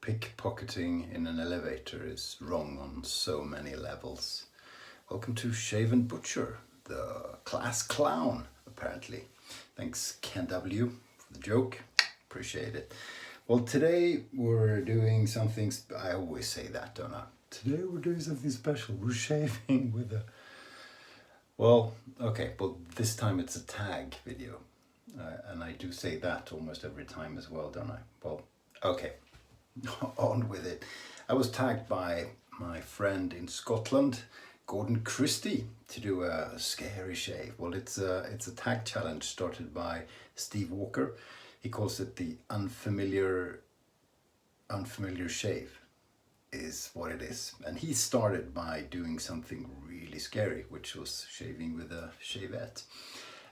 pickpocketing in an elevator is wrong on so many levels. Welcome to Shave&Butcher, the class clown, apparently. Thanks Ken W for the joke, appreciate it. Well, today we're doing something, I always say that, don't I? Today we're doing something special, we're shaving with a... Well, okay, but this time it's a tag video. And I do say that almost every time as well, don't I? Well, okay, on with it. I was tagged by my friend in Scotland, Gordon Christie, to do a scary shave. Well, it's a tag challenge started by Steve Walker. He calls it the unfamiliar shave is what it is. And he started by doing something really scary, which was shaving with a shavette.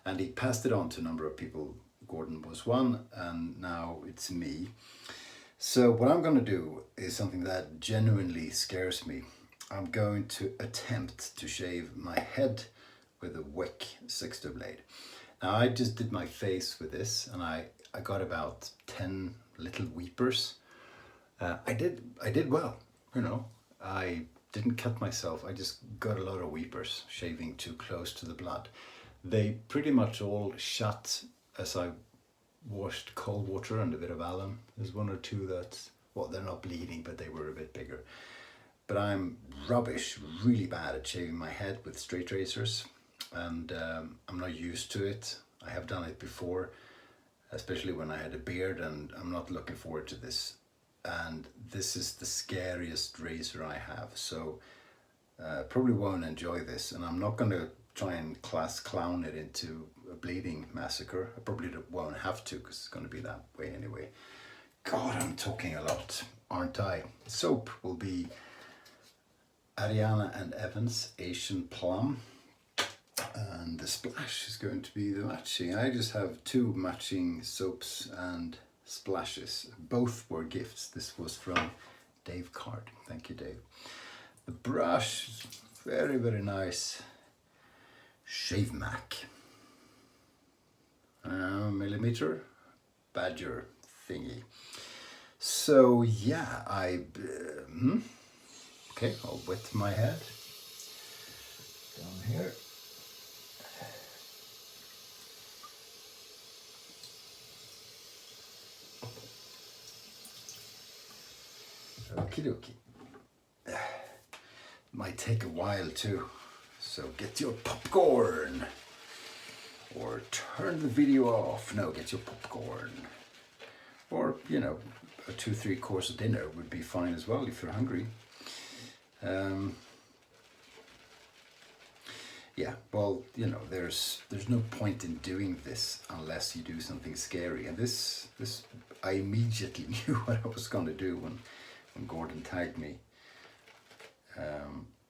And he passed it on to a number of people. Gordon was one, and now it's me. So what I'm going to do is something that genuinely scares me. I'm going to attempt to shave my head with a Weck Sextoblade. Now I just did my face with this, and I got about 10 little weepers. I did well, you know. I didn't cut myself. I just got a lot of weepers shaving too close to the blood. They pretty much all shut as I washed cold water and a bit of alum. There's one or two that, well, they're not bleeding, but they were a bit bigger. But I'm rubbish, really bad at shaving my head with straight razors, and I'm not used to it. I have done it before, especially when I had a beard, and I'm not looking forward to this. And this is the scariest razor I have, so probably won't enjoy this, and I'm not going to try and class clown it into a bleeding massacre. I probably won't have to, because it's going to be that way anyway. God, I'm talking a lot, aren't I? Soap will be Ariana and Evans Asian Plum, and the splash is going to be the matching. I just have two matching soaps and splashes. Both were gifts. This was from Dave Card. Thank you, Dave. The brush, very, very nice. Shavemac. Millimeter badger thingy. So yeah, okay, I'll wet my head down here. Okie dokie. Might take a while too, so get your popcorn. Or turn the video off. No, get your popcorn. Or, you know, a 2-3 course dinner would be fine as well if you're hungry. Yeah, well, you know, there's no point in doing this unless you do something scary. And this I immediately knew what I was going to do when Gordon tagged me.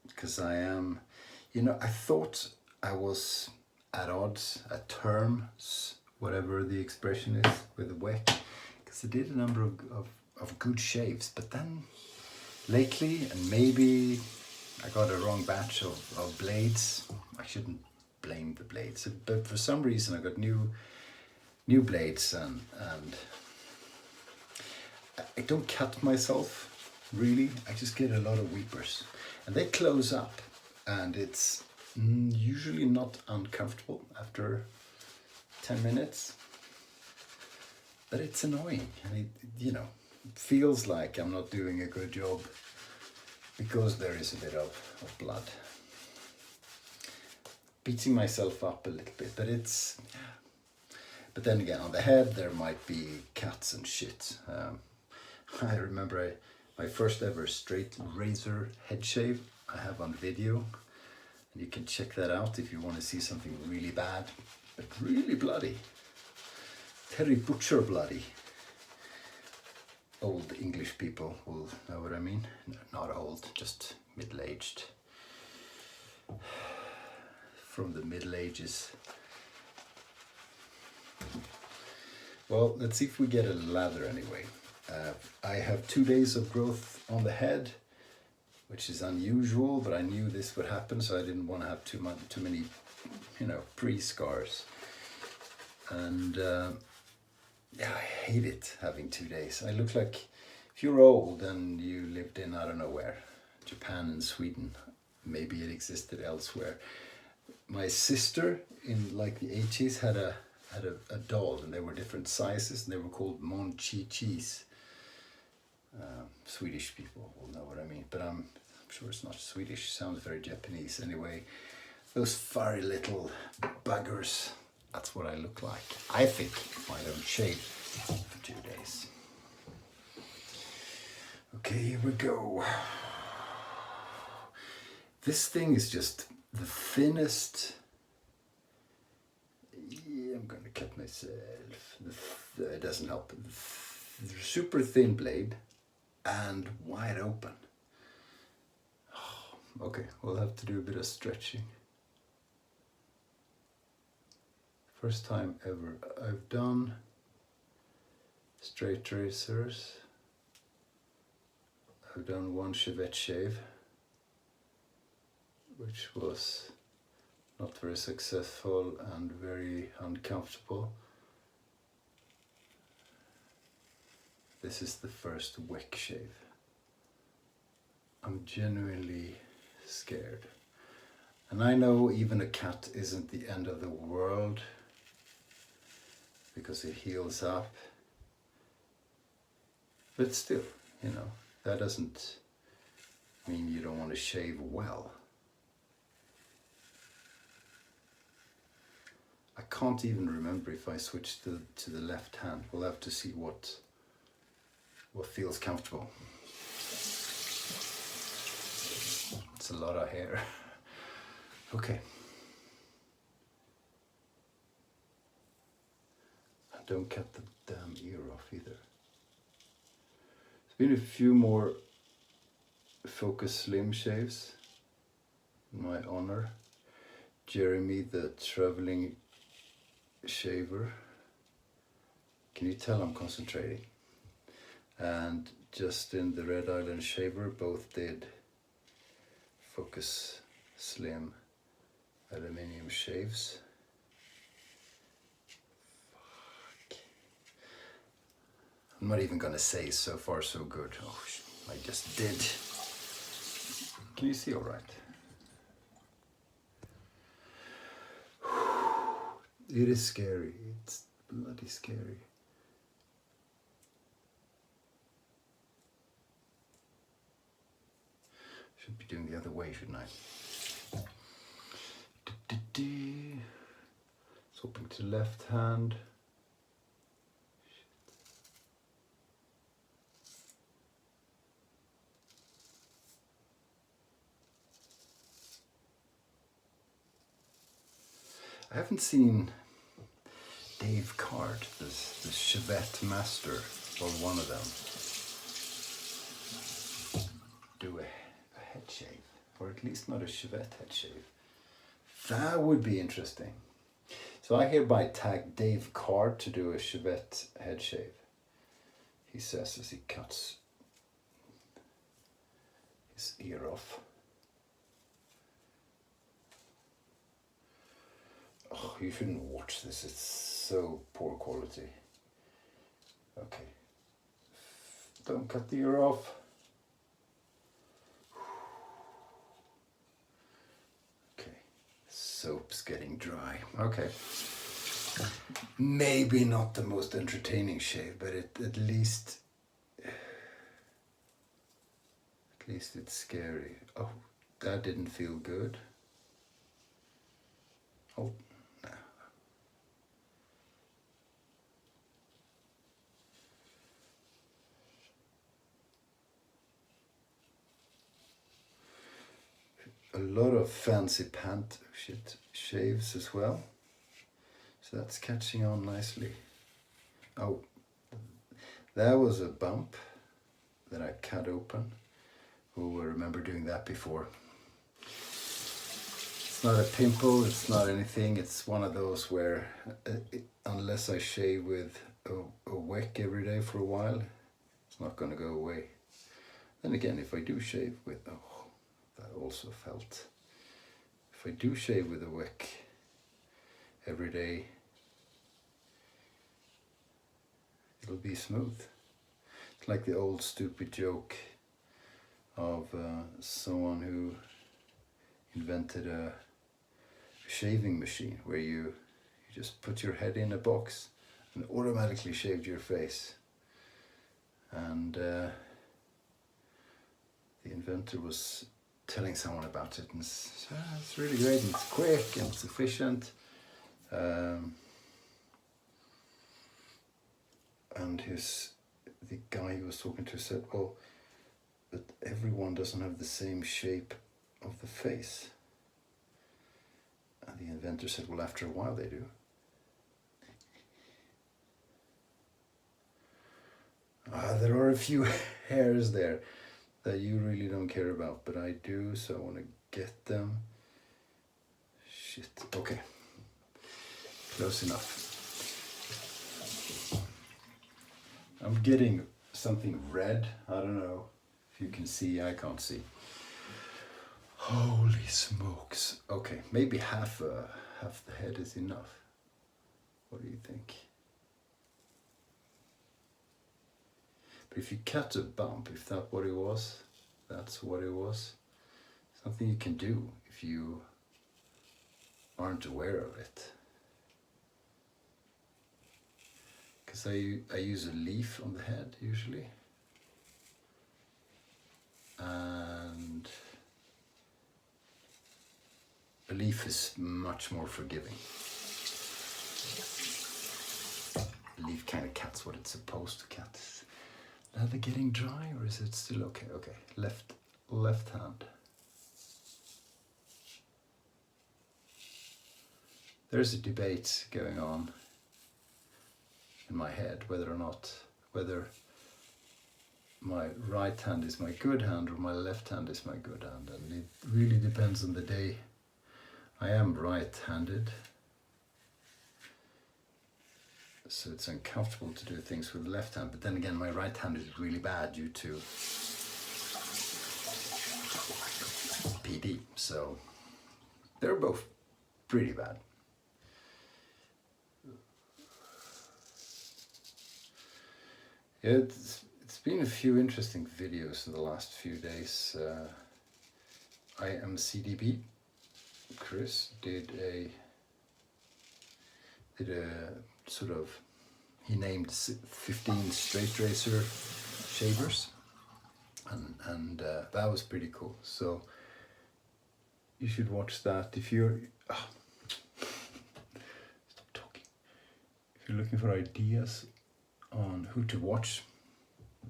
Because I am, you know, I thought I was at odds, at terms, whatever the expression is, with the Weck, because I did a number of good shaves, but then lately, and maybe I got a wrong batch of blades. I shouldn't blame the blades, but for some reason I got new blades, and I don't cut myself really. I just get a lot of weepers, and they close up, and it's usually not uncomfortable after 10 minutes, but it's annoying, and it, you know, it feels like I'm not doing a good job because there is a bit of blood. Beating myself up a little bit, but then again, on the head there might be cuts and shit. I remember my first ever straight razor head shave I have on video. And you can check that out if you want to see something really bad, but really bloody. Terry Butcher bloody. Old English people will know what I mean. No, not old, just middle-aged. From the Middle Ages. Well, let's see if we get a lather anyway. I have 2 days of growth on the head, which is unusual, but I knew this would happen, so I didn't want to have too many, you know, pre-scars. And yeah, I hate it having 2 days. I look like, if you're old and you lived in, I don't know where, Japan and Sweden, maybe it existed elsewhere. My sister in like the 80s had a doll, and they were different sizes, and they were called monchichis. Swedish people will know what I mean, but I'm sure it's not Swedish. It sounds very Japanese. Anyway, those furry little buggers, that's what I look like, I think, if I don't shave for 2 days. Okay, here we go. This thing is just the thinnest. Yeah, I'm going to cut myself. It doesn't help. The super thin blade and wide open. Okay, we'll have to do a bit of stretching. First time ever I've done straight razors. I've done one Shavette shave, which was not very successful and very uncomfortable. This is the first Weck shave. I'm genuinely scared. And I know even a cut isn't the end of the world because it heals up. But still, you know, that doesn't mean you don't want to shave well. I can't even remember if I switched to the left hand. We'll have to see what feels comfortable. It's a lot of hair. Okay. And don't cut the damn ear off either. There's been a few more Focus Slim shaves in my honor. Jeremy the traveling shaver. Can you tell I'm concentrating? And Justin the Red Island shaver both did Focus Slim aluminium shaves. Fuck. I'm not even gonna say so far so good. Oh, I just did. Can you see all right? It is scary. It's bloody scary. Should be doing the other way, shouldn't I? Swapping to left hand. I haven't seen Dave Card, the Shavette master, or one of them, do a head shave, or at least not a Shavette head shave. That would be interesting. So I hereby tag Dave Card to do a Shavette head shave. He says as he cuts his ear off. Oh, you shouldn't watch this, it's so poor quality. Okay. Don't cut the ear off. Okay. Soap's getting dry. Okay. Maybe not the most entertaining shave, but at least it's scary. Oh, that didn't feel good. Oh. A lot of fancy pant shaves as well. So that's catching on nicely. Oh, that was a bump that I cut open. Who will remember doing that before? It's not a pimple, it's not anything. It's one of those where, unless I shave with a Weck every day for a while, it's not going to go away. Then again, if I do shave with, oh, that also felt. If I do shave with a Weck every day, it'll be smooth. like the old stupid joke of someone who invented a shaving machine where you just put your head in a box and automatically shaved your face. And the inventor was telling someone about it, and it's really great, and it's quick and it's efficient. And the guy he was talking to said, well, but everyone doesn't have the same shape of the face. And the inventor said, well, after a while they do. There are a few hairs there that you really don't care about, but I do, so I want to get them. Shit, okay. Close enough. I'm getting something red. I don't know if you can see, I can't see. Holy smokes. Okay, maybe half the head is enough. What do you think? But if you cut a bump, if that's what it was, something you can do if you aren't aware of it. Because I use a leaf on the head usually. And a leaf is much more forgiving. A leaf kind of cuts what it's supposed to cut. Are they getting dry or is it still okay? Okay, left hand. There's a debate going on in my head whether my right hand is my good hand or my left hand is my good hand, and it really depends on the day. I am right-handed, so it's uncomfortable to do things with the left hand, but then again my right hand is really bad due to PD, so they're both pretty bad. It's been a few interesting videos in the last few days. YMMV Chris did a sort of, he named 15 straight razor shavers, and that was pretty cool. So you should watch that if you're stop talking. If you're looking for ideas on who to watch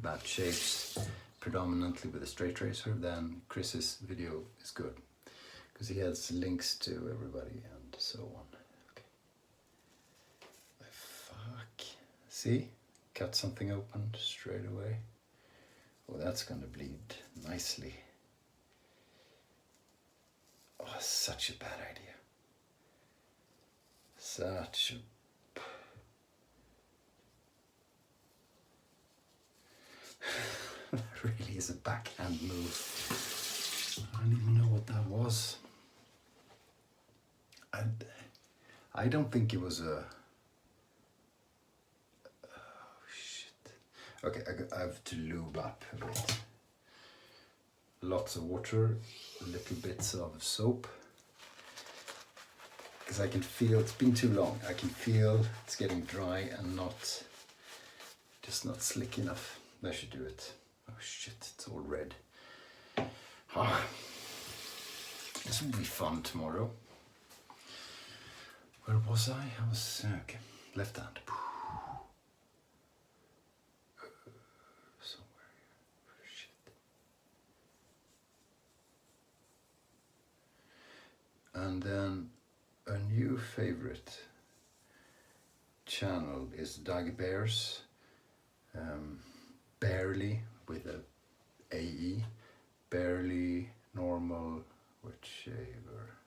that shaves predominantly with a straight razor, then Chris's video is good because he has links to everybody and so on. Okay. Fuck. See? Cut something open straight away. Oh, that's gonna bleed nicely. Oh, such a bad idea. Such a... That really is a backhand move. I don't even know what that was. I don't think it was a... Oh, shit. Okay, I have to lube up a bit. Lots of water, little bits of soap. Because I can feel, it's been too long, I can feel it's getting dry and just not slick enough. That should do it. Oh shit, it's all red. Ah, this will be fun tomorrow. Where was I? I was, okay, left hand. Somewhere here. Shit. And then a new favorite channel is Doug Bears. Barely with a AE, barely normal wet shaver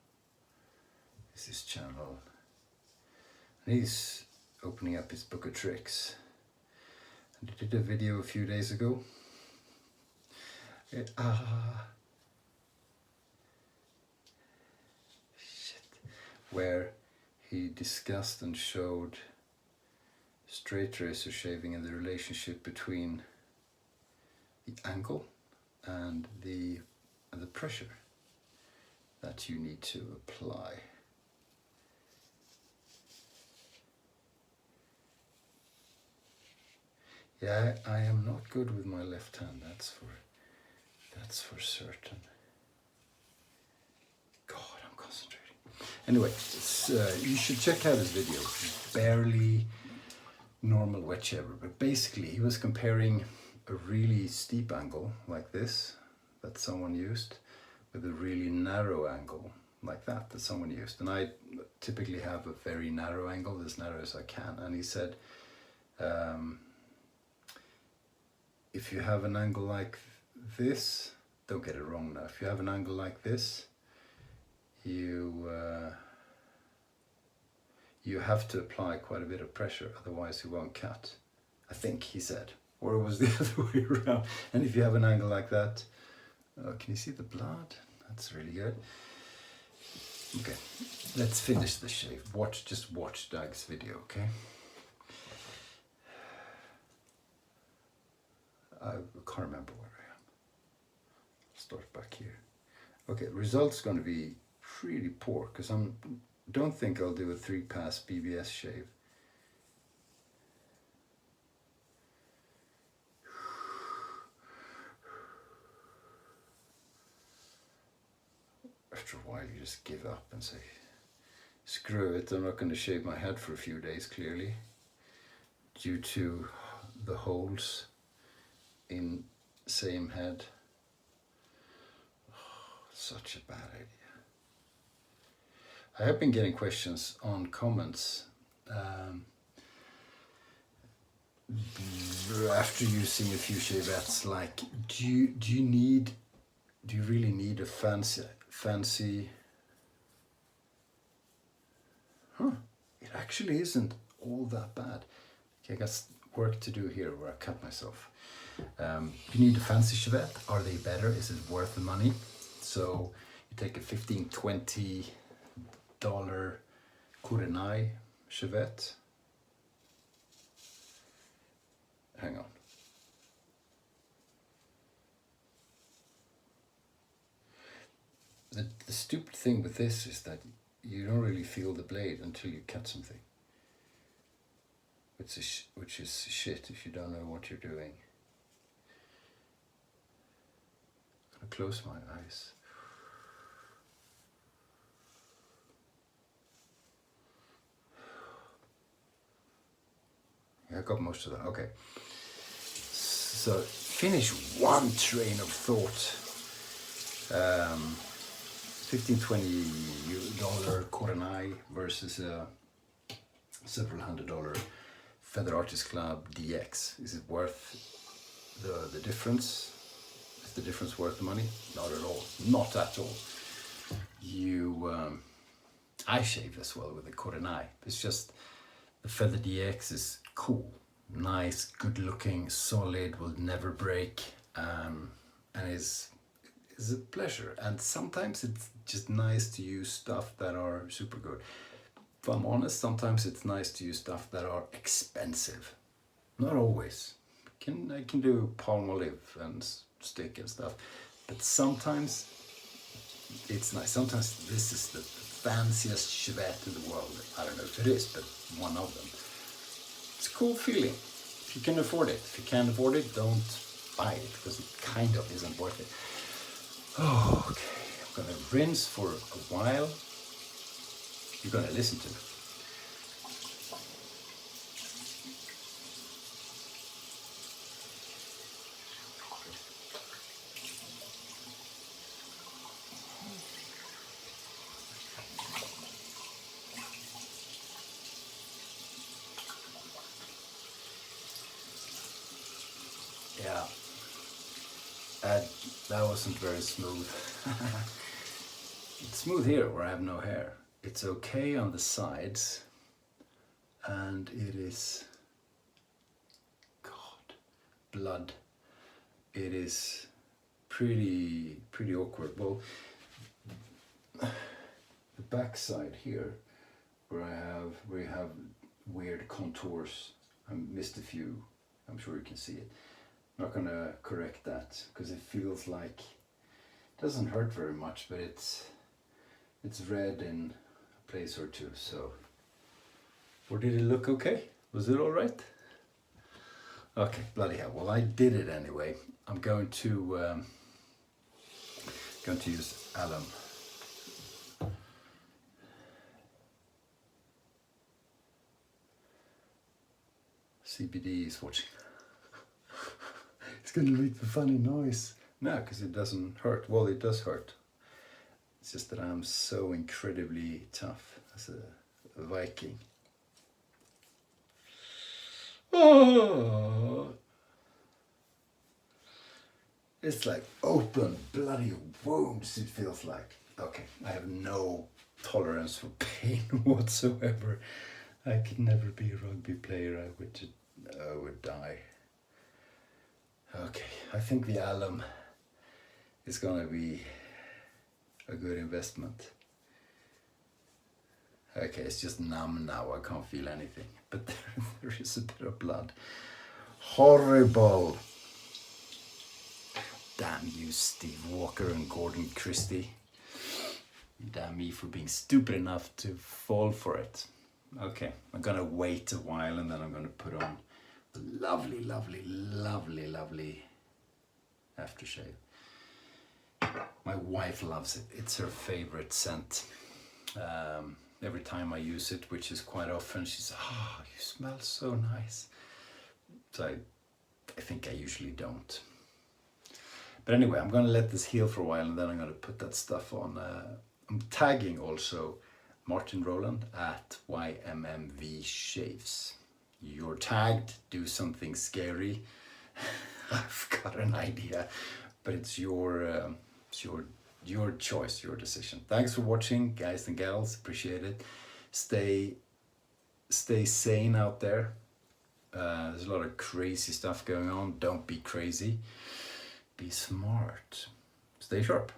is his channel. And he's opening up his book of tricks. And he did a video a few days ago. Shit. Where he discussed and showed straight razor shaving and the relationship between the angle and the pressure that you need to apply. Yeah, I am not good with my left hand, that's for certain. God, I'm concentrating. Anyway, you should check out his video. Barely normal wet shaver, but basically he was comparing a really steep angle like this that someone used with a really narrow angle like that someone used. And I typically have a very narrow angle, as narrow as I can. And he said, if you have an angle like this, don't get it wrong now, if you have an angle like this, you have to apply quite a bit of pressure, otherwise you won't cut. I think he said, or it was the other way around. And if you have an angle like that, can you see the blood? That's really good. Okay, let's finish the shave. Just watch Doug's video, okay? I can't remember where I am. Start back here. Okay, result's going to be pretty poor because don't think I'll do a 3-pass BBS shave. After a while you just give up and say, screw it, I'm not going to shave my head for a few days, clearly, due to the holes in same head. Oh, such a bad idea. I have been getting questions on comments after using a few shavettes, like, do you really need a fancy? It actually isn't all that bad. Okay, I got work to do here where I cut myself. You need a fancy shavette. Are they better? Is it worth the money? So you take a $15-20 Kurenai shavette. Hang on. The stupid thing with this is that you don't really feel the blade until you cut something, which is shit if you don't know what you're doing. I'm gonna close my eyes. Yeah, I got most of that. Okay. So finish one train of thought. $15-20 Kurenai versus a several $100 Feather Artist Club DX. Is it worth the difference? Is the difference worth the money? Not at all. Not at all. I shave as well with the Kurenai. It's just the Feather DX is cool, nice, good looking, solid, will never break, and is a pleasure. And sometimes it's just nice to use stuff that are super good. If I'm honest, sometimes it's nice to use stuff that are expensive. Not always. I can do Palmolive and stick and stuff, but sometimes it's nice. Sometimes this is the fanciest shavette in the world. I don't know if it is, but one of them. It's a cool feeling. If you can afford it. If you can't afford it, don't buy it, because it kind of isn't worth it. Oh, okay, I'm gonna rinse for a while. You're gonna listen to it. Yeah. That wasn't very smooth. It's smooth here where I have no hair. It's okay on the sides, and it is, God, blood. It is pretty awkward. Well, the back side here, where you have weird contours. I missed a few. I'm sure you can see it. Not gonna correct that because it feels like it doesn't hurt very much, but it's red in a place or two. So, or did it look okay? Was it all right? Okay, bloody hell. Well, I did it anyway. I'm going to use alum. CBD is watching. It's going to make a funny noise. No, because it doesn't hurt. Well, it does hurt. It's just that I'm so incredibly tough as a Viking. Oh, it's like open bloody wounds, it feels like. Okay, I have no tolerance for pain whatsoever. I could never be a rugby player. I would die. Okay, I think the alum is gonna be a good investment. Okay, it's just numb now. I can't feel anything, but there is a bit of blood. Horrible. Damn you, Steve Walker and Gordon Christie. Damn me for being stupid enough to fall for it. Okay, I'm gonna wait a while and then I'm gonna put on the lovely, lovely, lovely, lovely aftershave. My wife loves it. It's her favorite scent. Every time I use it, which is quite often, she says, "Oh, you smell so nice." So I think I usually don't. But anyway, I'm going to let this heal for a while and then I'm going to put that stuff on. I'm tagging also Martin Rowland at YMMV Shaves. You're tagged, do something scary. I've got an idea, but it's your choice, your decision. Thanks for watching, guys and gals. Appreciate it. Stay sane out there. There's a lot of crazy stuff going on. Don't be crazy. Be smart. Stay sharp.